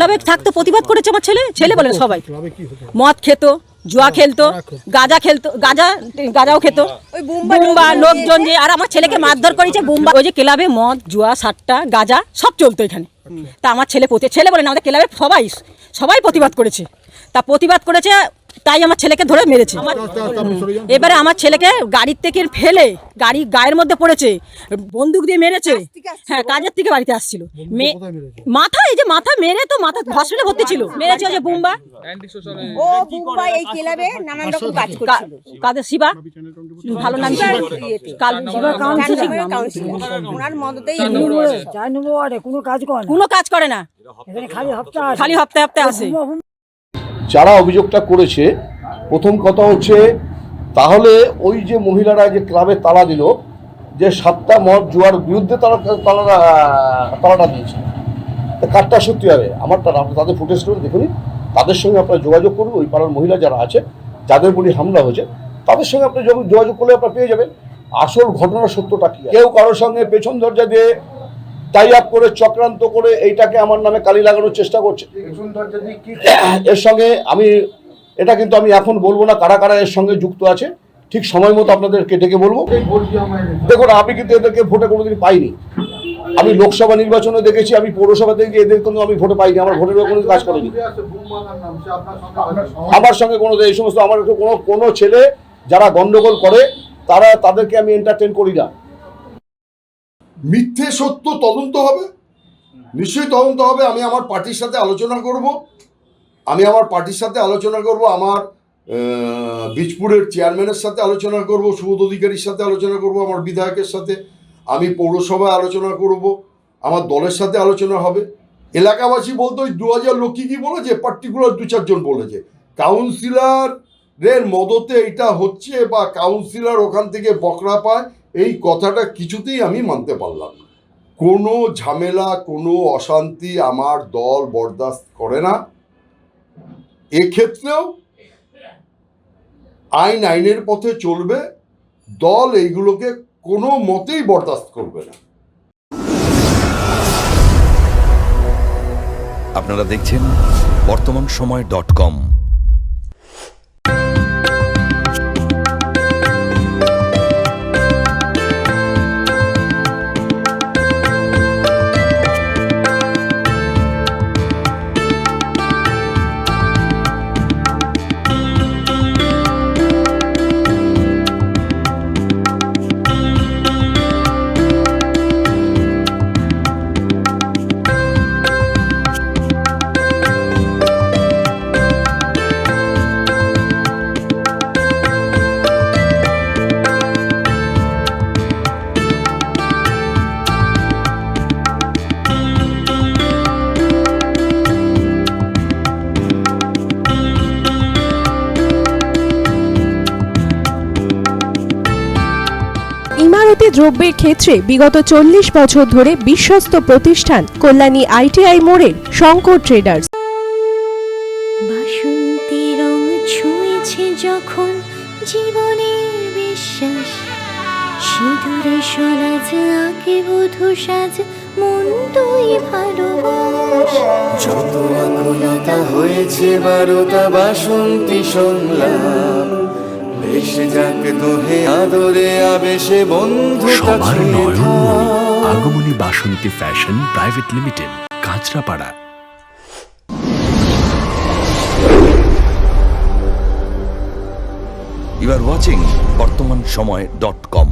তবে থাকতো, প্রতিবাদ করেছে আমার ছেলে বলেন সবাই। মদ খেত, জুয়া খেলতো, গাঁজাও খেত, বুম্বা লোকজন যে, আর আমার ছেলেকে মারধর করেছে বুম্বা। ওই যে ক্লাবে মদ জুয়া সাট্টা গাঁজা সব চলতো এখানে। তা আমার ছেলে বলেন আমাদের ক্লাবের সবাই প্রতিবাদ করেছে। তা প্রতিবাদ করেছে তাই আমার ছেলেকে ধরে মেরেছে। এবারে আমার ছেলেকে গাড়ির থেকে ফেলে গায়ের মধ্যে পড়েছে, বন্দুক দিয়ে মেরেছে। হ্যাঁ, কাজের থেকে বাড়িতে আসছিল, মাথা মেরে তো মাথা হসপিটালে ভর্তি ছিল। মেরেছে ওই যে বুম্বা, ও বুম্বা এই ক্লাবে নানান রকম কাজ করছিল। কাদের শিবা, ভালো নাম ওনার মদতেই কোনো কাজ করে না, খালি হপ্তাহে আসে। যারা অভিযোগটা করেছে, প্রথম কথা হচ্ছে তাহলে ওই যে মহিলারা যে ক্লাবে তালা দিল, যে 7টা মদ জুয়ার বিরুদ্ধে তালাটা দিয়েছে, কারটা সত্যি হবে আমারটা তাদের ফুটেজ করে দেখুন, তাদের সঙ্গে আপনারা যোগাযোগ করুন। ওই পাড়ার মহিলা যারা আছে, যাদের উপরই হামলা হয়েছে, তাদের সঙ্গে আপনি যোগাযোগ করলে আপনারা পেয়ে যাবেন আসল ঘটনার সত্যটা কি। কেউ কারোর সঙ্গে পেছন দরজা দিয়ে টাই আপ করে চক্রান্ত করে এইটাকে আমার নামে কালি লাগানোর চেষ্টা করছে। এর সঙ্গে এটা কিন্তু আমি এখন বলবো না কারা কারা এর সঙ্গে যুক্ত আছে, ঠিক সময় মতো আপনাদেরকে ডেকে বলবো। দেখুন, আমি কিন্তু এদেরকে ভোটে কোনোদিন পাইনি। আমি লোকসভা নির্বাচনে দেখেছি, আমি পৌরসভা থেকে এদের কিন্তু আমি ভোটে পাইনি, আমার ভোটের কোনো কাজ করেনি আমার সঙ্গে কোনো। এই সমস্ত আমার কোনো ছেলে যারা গন্ডগোল করে তাদেরকে আমি এন্টারটেন করি না। মিথ্যে সত্য তদন্ত হবে, নিশ্চয়ই তদন্ত হবে। আমি আমার পার্টির সাথে আলোচনা করব, আমার বীজপুরের চেয়ারম্যানের সাথে আলোচনা করব, সুবোধ অধিকারীর সাথে আলোচনা করব, আমার বিধায়কের সাথে, আমি পৌরসভায় আলোচনা করব, আমার দলের সাথে আলোচনা হবে। এলাকাবাসী বলতে ওই 2000 লোক কি বলেছে, পার্টিকুলার 2-4 জন বলেছে কাউন্সিলরের মদতে এটা হচ্ছে, বা কাউন্সিলর ওখান থেকে বকরা পায়, এই কথাটা কিছুতেই আমি মানতে পারলাম না। কোনো ঝামেলা, কোনো অশান্তি আমার দল বরদাস্ত করে না। এক্ষেত্রেও আইনের পথে চলবে, দল এইগুলোকে কোনো মতেই বরদাস্ত করবে না। আপনারা দেখছেন বর্তমানসময়.com। ইমারতি দ্রব্যের ক্ষেত্রে বিগত 40 বছর ধরে বিশ্বস্ত প্রতিষ্ঠান কল্যাণী ITI মোড়ের শঙ্কর ট্রেডার্স। বাসন্তী রং ছুঁয়েছে যখন জীবনের বিশ্বাস, সিঁদুরে সরাজ আঁকে বধূ সাজ, মন তুই ভালোবাস। যত আকুলতা হয়েছে 12টা বাসন্তী সংলাপ, ভেসে যাক দোহে আদরে আবেশে বন্ধু। সবার নয়নমণি Agamani Basanti fashion private limited, Kanchrapara. You are watching বর্তমানসময়.com।